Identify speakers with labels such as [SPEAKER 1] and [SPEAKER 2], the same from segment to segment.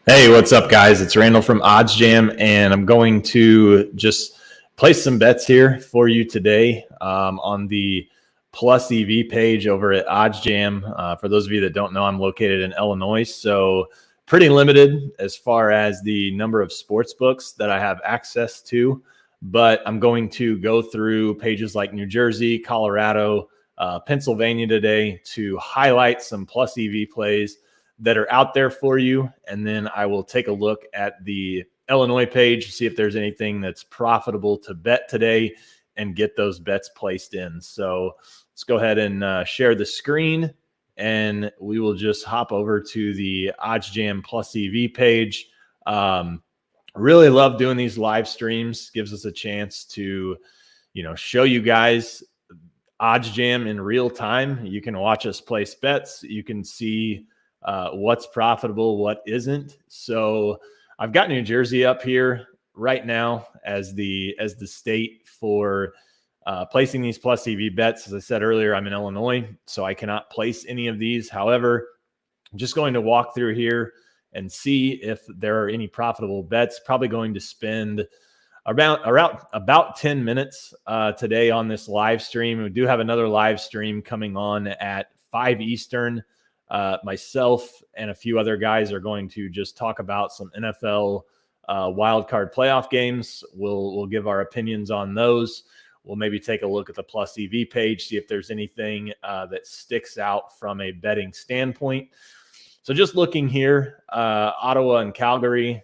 [SPEAKER 1] Hey, what's up, guys? It's Randall from OddsJam, and I'm going to just place some bets here for you today on the Plus EV page over at OddsJam. For those of you that don't know, I'm located in Illinois, so pretty limited as far as the number of sports books that I have access to. But I'm going to go through pages like New Jersey, Colorado, Pennsylvania today to highlight some Plus EV plays that are out there for you. And then I will take a look at the Illinois page, see if there's anything that's profitable to bet today and get those bets placed in. So let's go ahead and share the screen, and we will just hop over to the OddsJam Plus EV page. Really love doing these live streams. Gives us a chance to, show you guys OddsJam in real time. You can watch us place bets. You can see what's profitable, what isn't. So I've got New Jersey up here right now as the state for placing these Plus EV bets. As I said earlier, I'm in Illinois, so I cannot place any of these. However, I'm just going to walk through here and see if there are any profitable bets. Probably going to spend about 10 minutes today on this live stream. We do have another live stream coming on at 5 Eastern. Myself and a few other guys are going to just talk about some NFL wildcard playoff games. We'll give our opinions on those. We'll maybe take a look at the Plus EV page, see if there's anything that sticks out from a betting standpoint. So just looking here, Ottawa and Calgary,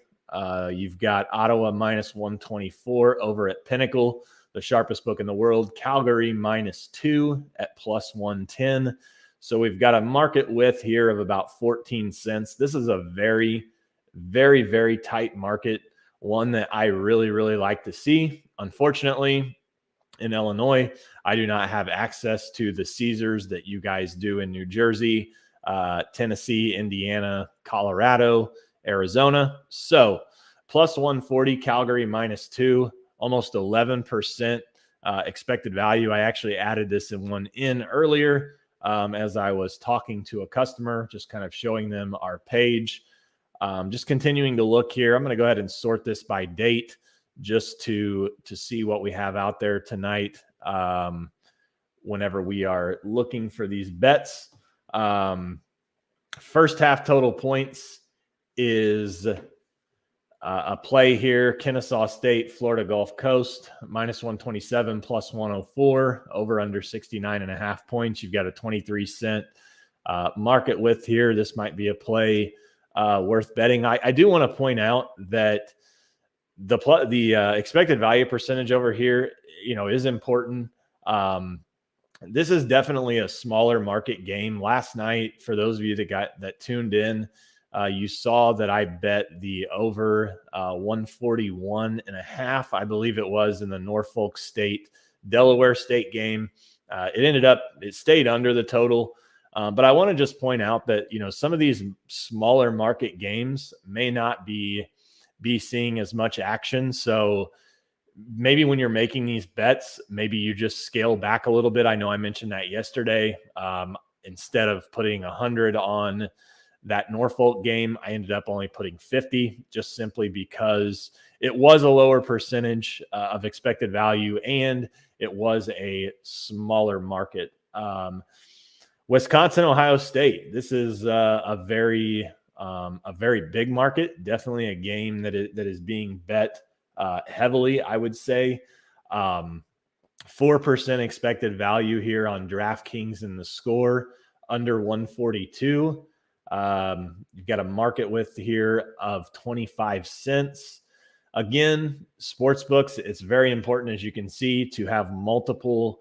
[SPEAKER 1] you've got Ottawa minus 124 over at Pinnacle, the sharpest book in the world. Calgary minus 2 at plus 110. So we've got a market width here of about 14 cents. This is a very, very, very tight market, one that I really, really like to see. Unfortunately, in Illinois, I do not have access to the Caesars that you guys do in New Jersey, Tennessee, Indiana, Colorado, Arizona. So plus 140, Calgary minus 2, almost 11% expected value. I actually added this one in earlier. As I was talking to a customer, just kind of showing them our page. Just continuing to look here. I'm going to go ahead and sort this by date just to see what we have out there tonight whenever we are looking for these bets. First half total points is a play here. Kennesaw State, Florida Gulf Coast, minus 127, plus 104, over under 69.5 points. You've got a 23 cent market width here. This might be a play worth betting. I do want to point out that the expected value percentage over here, is important. This is definitely a smaller market game. Last night, for those of you that tuned in, you saw that I bet the over 141.5, I believe it was, in the Norfolk State, Delaware State game. It stayed under the total. But I want to just point out that, some of these smaller market games may not be seeing as much action. So maybe when you're making these bets, maybe you just scale back a little bit. I know I mentioned that yesterday. Instead of putting 100 on that Norfolk game, I ended up only putting 50, just simply because it was a lower percentage of expected value and it was a smaller market. Wisconsin, Ohio State. This is a very big market. Definitely a game that is being bet heavily, I would say. 4% expected value here on DraftKings in the score, under 142. You've got a market width here of 25 cents. Again, sports books, it's very important, as you can see, to have multiple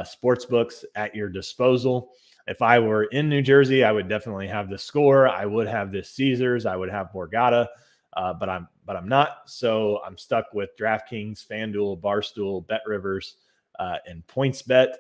[SPEAKER 1] sports books at your disposal. If I were in New Jersey, I would definitely have the score. I would have this Caesars. I would have Borgata, but I'm not. So I'm stuck with DraftKings, FanDuel, Barstool, BetRivers, and PointsBet.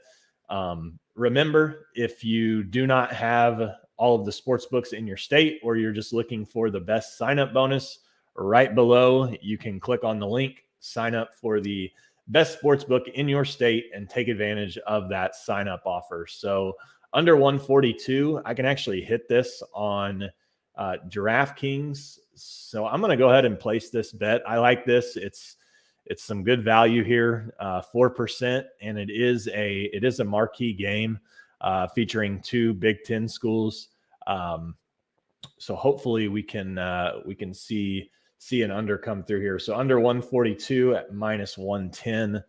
[SPEAKER 1] Remember, if you do not have all of the sports books in your state, or you're just looking for the best sign-up bonus, right below, you can click on the link, sign up for the best sports book in your state, and take advantage of that sign-up offer. So under 142, I can actually hit this on DraftKings. So I'm going to go ahead and place this bet. I like this. It's some good value here, 4%, and it is a marquee game featuring two Big Ten schools. So hopefully we can see an under come through here. So under 142 at minus 110.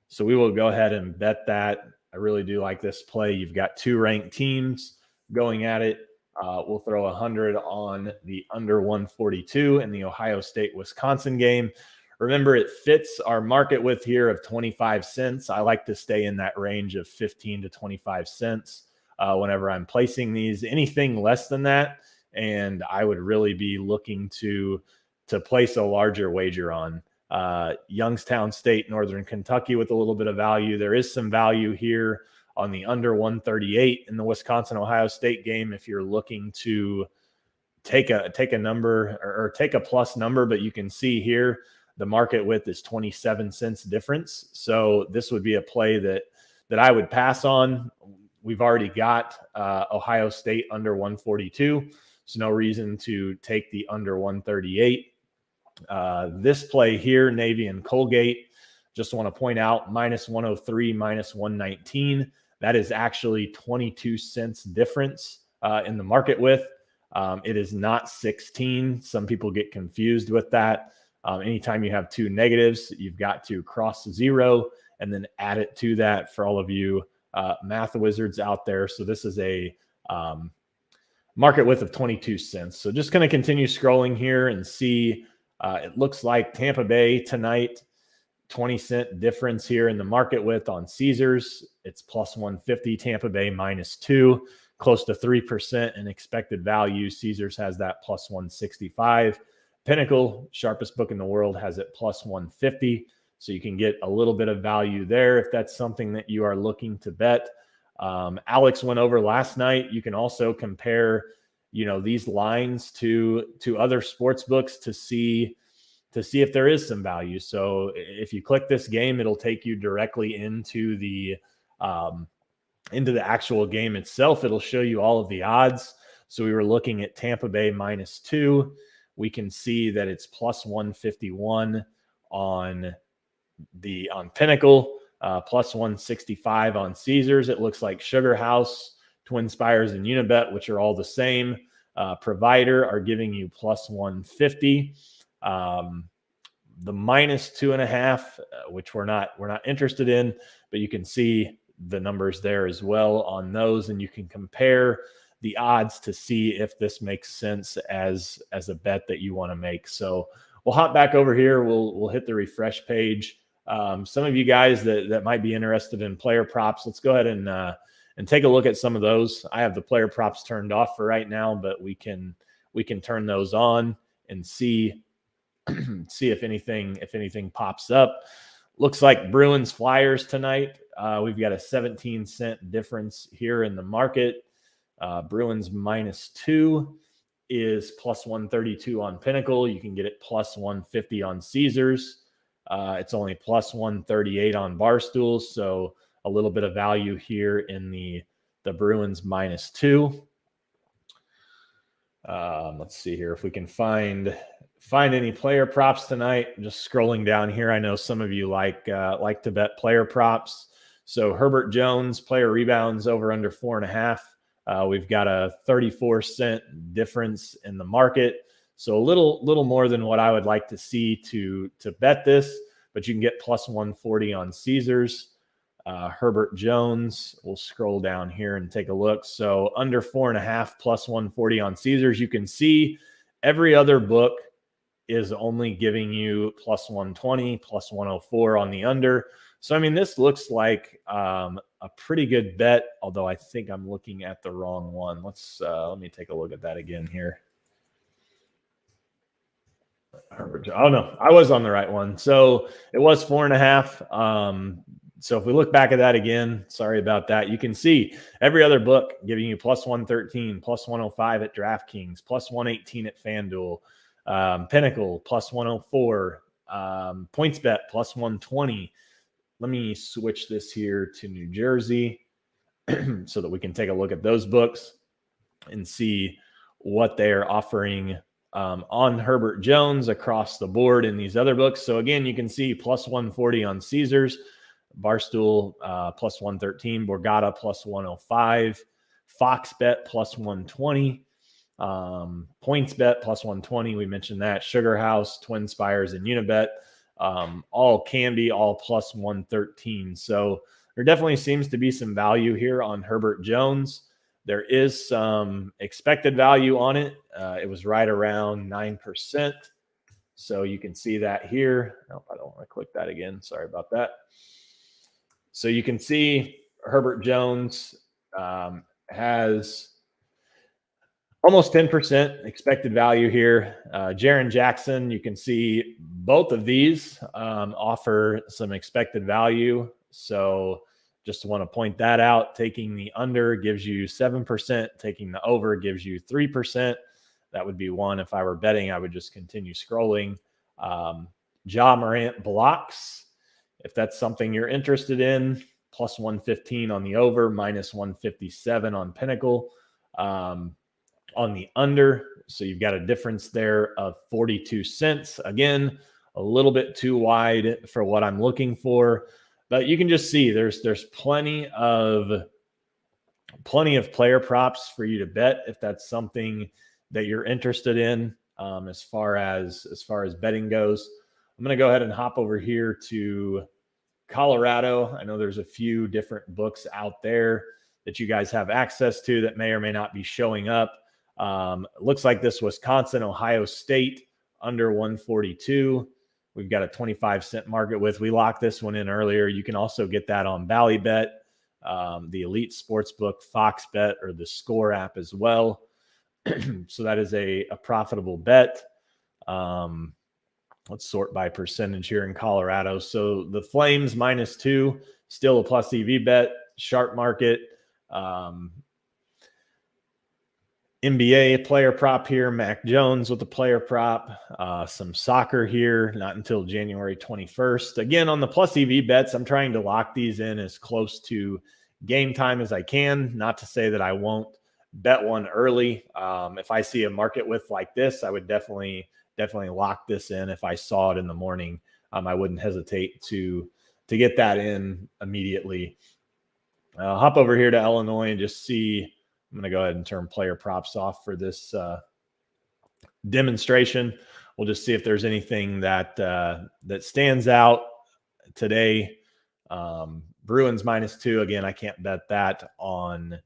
[SPEAKER 1] So we will go ahead and bet that. I really do like this play. You've got two ranked teams going at it. We'll throw 100 on the under 142 in the Ohio State-Wisconsin game. Remember, it fits our market width here of 25 cents. I like to stay in that range of 15 to 25 cents whenever I'm placing these. Anything less than that, and I would really be looking to place a larger wager on. Youngstown State, Northern Kentucky with a little bit of value. There is some value here on the under 138 in the Wisconsin-Ohio State game if you're looking to take a number or take a plus number, but you can see here the market width is 27 cents difference. So this would be a play that I would pass on. We've already got Ohio State under 142, so no reason to take the under 138. This play here, Navy and Colgate, just want to point out minus 103, minus 119. That is actually 22 cents difference in the market width. It is not 16. Some people get confused with that. Anytime you have two negatives, you've got to cross zero and then add it to that for all of you math wizards out there. So this is a market width of 22 cents. So just going to continue scrolling here and see. It looks like Tampa Bay tonight, 20-cent difference here in the market width on Caesars. It's plus 150, Tampa Bay minus 2, close to 3% in expected value. Caesars has that plus 165. Pinnacle, sharpest book in the world, has it plus 150. So you can get a little bit of value there if that's something that you are looking to bet. Alex went over last night. You can also compare these lines to other sports books to see if there is some value. So if you click this game, it'll take you directly into the actual game itself. It'll show you all of the odds. So we were looking at Tampa Bay minus 2. We can see that it's plus 151 on Pinnacle, plus 165 on Caesars. It looks like Sugar House, Twin Spires, and Unibet, which are all the same provider, are giving you plus 150. The minus 2.5, which we're not interested in, but you can see the numbers there as well on those, and you can compare the odds to see if this makes sense as a bet that you want to make. So we'll hop back over here. We'll hit the refresh page. Some of you guys that might be interested in player props, let's go ahead and take a look at some of those. I have the player props turned off for right now, but we can turn those on and see if anything pops up. Looks like Bruins Flyers tonight. We've got a 17-cent difference here in the market. Bruins minus 2 is plus 132 on Pinnacle. You can get it plus 150 on Caesars. It's only plus 138 on Barstool. So a little bit of value here in the Bruins minus 2. Let's see here if we can find any player props tonight. Just scrolling down here. I know some of you like to bet player props. So Herbert Jones, player rebounds over under 4.5. We've got a 34-cent difference in the market. So a little more than what I would like to see to bet this, but you can get plus 140 on Caesars. Herbert Jones, we'll scroll down here and take a look. So under 4.5 plus 140 on Caesars. You can see every other book is only giving you plus 120, plus 104 on the under. So, I mean, this looks like a pretty good bet, although I think I'm looking at the wrong one. Let me take a look at that again here. Oh, no, I was on the right one. So it was 4.5. So if we look back at that again, sorry about that. You can see every other book giving you plus 113, plus 105 at DraftKings, plus 118 at FanDuel, Pinnacle, plus 104, PointsBet, plus 120. Let me switch this here to New Jersey so that we can take a look at those books and see what they are offering on Herbert Jones across the board in these other books. So again, you can see plus 140 on Caesars, Barstool plus 113, Borgata plus 105, Fox Bet plus 120, Points Bet plus 120. We mentioned that. Sugar House, Twin Spires, and Unibet all can be all plus 113. So there definitely seems to be some value here on Herbert Jones. There is some expected value on it. It was right around 9%. So you can see that here. Oh, I don't want to click that again. Sorry about that. So you can see Herbert Jones has almost 10% expected value here. Jaren Jackson, you can see both of these offer some expected value. So just want to point that out. Taking the under gives you 7%. Taking the over gives you 3%. That would be one. If I were betting, I would just continue scrolling. Ja Morant blocks. If that's something you're interested in, plus 115 on the over, minus 157 on Pinnacle. On the under, so you've got a difference there of 42 cents. Again, a little bit too wide for what I'm looking for, but you can just see there's plenty of player props for you to bet if that's something that you're interested in. As far as betting goes, I'm going to go ahead and hop over here to Colorado. I know there's a few different books out there that you guys have access to that may or may not be showing up. It looks like this Wisconsin, Ohio State under 142. We've got a 25-cent market with. We locked this one in earlier. You can also get that on Ballybet, the Elite Sportsbook, Fox Bet, or the Score app as well. So that is a profitable bet. Let's sort by percentage here in Colorado. So the Flames -2, still a plus EV bet. Sharp market. NBA player prop here, Mac Jones with the player prop, some soccer here, not until January 21st. Again, on the plus EV bets, I'm trying to lock these in as close to game time as I can. Not to say that I won't bet one early. If I see a market width like this, I would definitely lock this in. If I saw it in the morning, I wouldn't hesitate to get that in immediately. Hop over here to Illinois and just see. I'm going to go ahead and turn player props off for this demonstration. We'll just see if there's anything that stands out today. Bruins -2. Again, I can't bet that on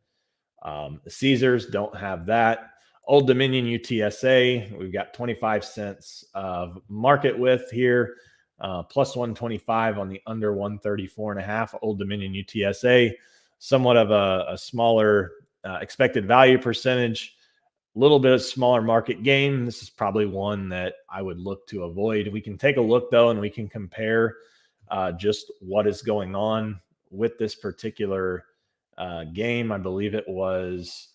[SPEAKER 1] Caesars. Don't have that. Old Dominion UTSA. We've got 25 cents of market width here. Plus 125 on the under 134.5. Old Dominion UTSA. Somewhat of a smaller expected value percentage, a little bit of smaller market gain. This is probably one that I would look to avoid. We can take a look though, and we can compare just what is going on with this particular game. I believe it was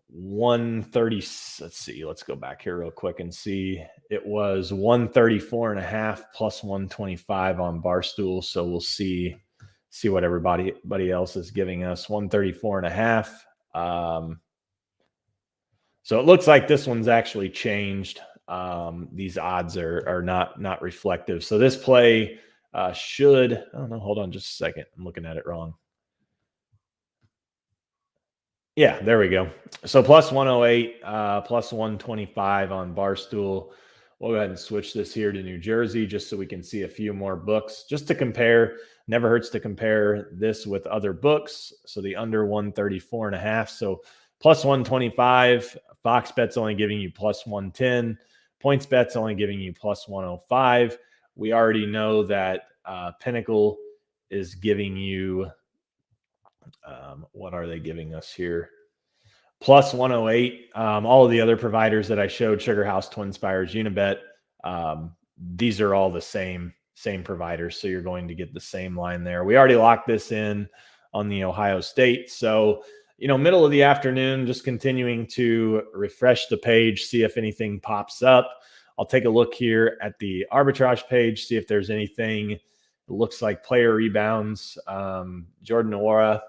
[SPEAKER 1] 130. Let's see. Let's go back here real quick and see. It was 134.5 plus 125 on Barstool. So we'll see what everybody else is giving us. 134.5. So it looks like this one's actually changed. These odds are not reflective. So this play should, I don't know, hold on just a second. I'm looking at it wrong. Yeah, there we go. So plus 108, plus 125 on Barstool. We'll go ahead and switch this here to New Jersey just so we can see a few more books just to compare. Never hurts to compare this with other books. So the under 134.5. So plus 125. Fox Bet's only giving you plus 110. Points Bet's only giving you plus 105. We already know that Pinnacle is giving you, what are they giving us here? Plus 108. All of the other providers that I showed, Sugar House, Twin Spires, Unibet, these are all the same providers. So you're going to get the same line there. We already locked this in on the Ohio State. So, middle of the afternoon, just continuing to refresh the page, see if anything pops up. I'll take a look here at the arbitrage page, see if there's anything It looks like player rebounds. Jordan Nwora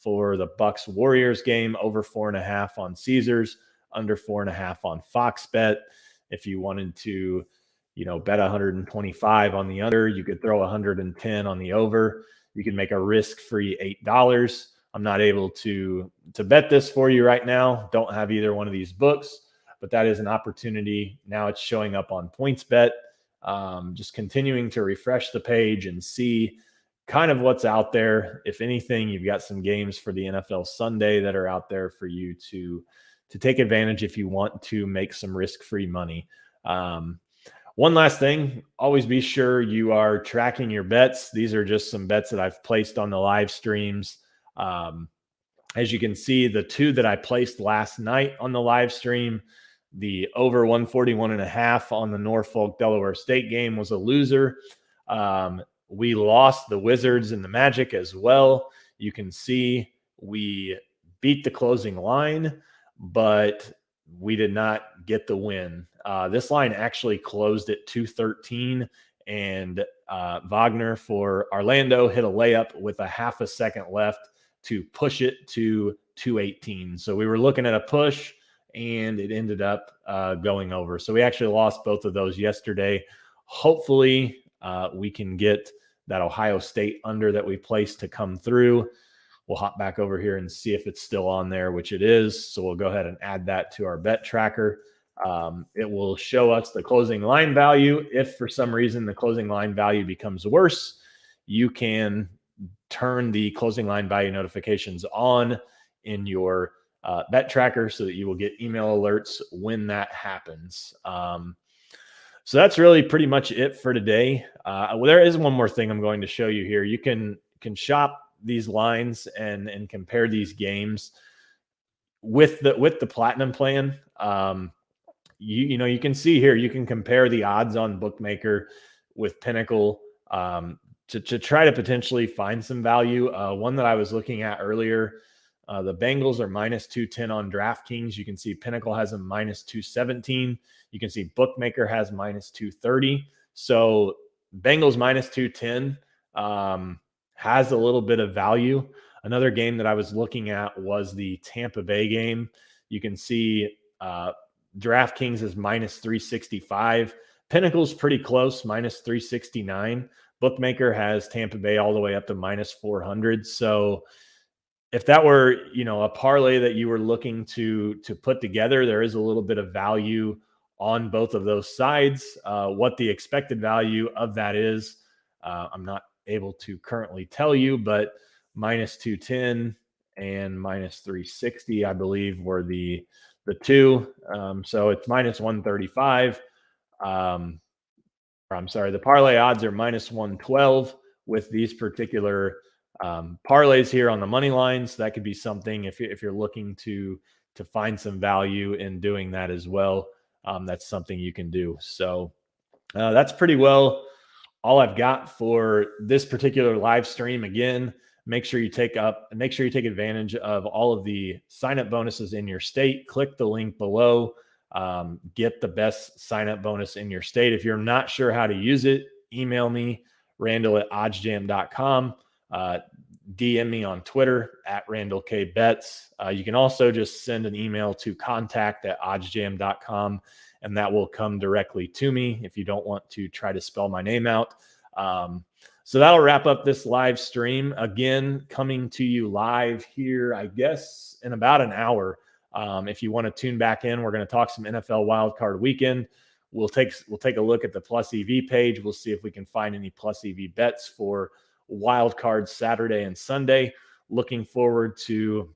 [SPEAKER 1] for the Bucks Warriors game, over 4.5 on Caesars, under 4.5 on Fox Bet. If you wanted to, bet 125 on the under, you could throw 110 on the over. You can make a risk-free $8. I'm not able to bet this for you right now. Don't have either one of these books, but that is an opportunity. Now it's showing up on PointsBet. Just continuing to refresh the page and see kind of what's out there. If anything, you've got some games for the NFL Sunday that are out there for you to take advantage if you want to make some risk-free money. One last thing, always be sure you are tracking your bets. These are just some bets that I've placed on the live streams. As you can see, the two that I placed last night on the live stream, the over 141.5 on the Norfolk Delaware State game was a loser. We lost the Wizards and the Magic as well. You can see we beat the closing line, but we did not get the win. This line actually closed at 213, and Wagner for Orlando hit a layup with a half a second left to push it to 218. So we were looking at a push, and it ended up going over. So we actually lost both of those yesterday. Hopefully we can get that Ohio State under that we placed to come through. We'll hop back over here and see if it's still on there, which it is. So we'll go ahead and add that to our bet tracker. It will show us the closing line value. If for some reason the closing line value becomes worse, you can turn the closing line value notifications on in your bet tracker so that you will get email alerts when that happens. So that's really pretty much it for today. Well, there is one more thing I'm going to show you here. You can shop these lines and compare these games with the platinum plan. You can see here, you can compare the odds on Bookmaker with Pinnacle to try to potentially find some value. One that I was looking at earlier, the Bengals are minus 210 on DraftKings. You can see Pinnacle has them minus 217. You can see Bookmaker has minus 230. So Bengals minus 210 has a little bit of value. Another game that I was looking at was the Tampa Bay game. You can see DraftKings is minus 365. Pinnacle's pretty close, minus 369. Bookmaker has Tampa Bay all the way up to minus 400. So if that were, a parlay that you were looking to put together, there is a little bit of value on both of those sides. What the expected value of that is, I'm not able to currently tell you, but minus 210 and minus 360, I believe, were the two. So it's minus 135. I'm sorry, the parlay odds are minus 112 with these particular parlays here on the money lines. That could be something if you're looking to find some value in doing that as well. That's something you can do. So that's pretty well all I've got for this particular live stream. Again, make sure you take advantage of all of the sign-up bonuses in your state. Click the link below. Get the best sign-up bonus in your state. If you're not sure how to use it, email me, Randall at oddsjam.com. DM me on Twitter at RandallKBets. You can also just send an email to contact@oddsjam.com, and that will come directly to me if you don't want to try to spell my name out. So that'll wrap up this live stream. Again, coming to you live here, I guess, in about an hour. If you want to tune back in, we're going to talk some NFL wildcard weekend. We'll take a look at the Plus EV page. We'll see if we can find any Plus EV bets for wildcard Saturday and Sunday. Looking forward to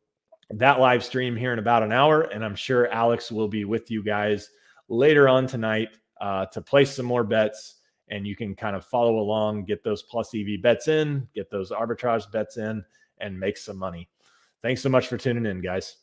[SPEAKER 1] that live stream here in about an hour, and I'm sure Alex will be with you guys later on tonight to place some more bets, and you can kind of follow along, get those Plus EV bets in, get those arbitrage bets in, and make some money. Thanks so much for tuning in, guys.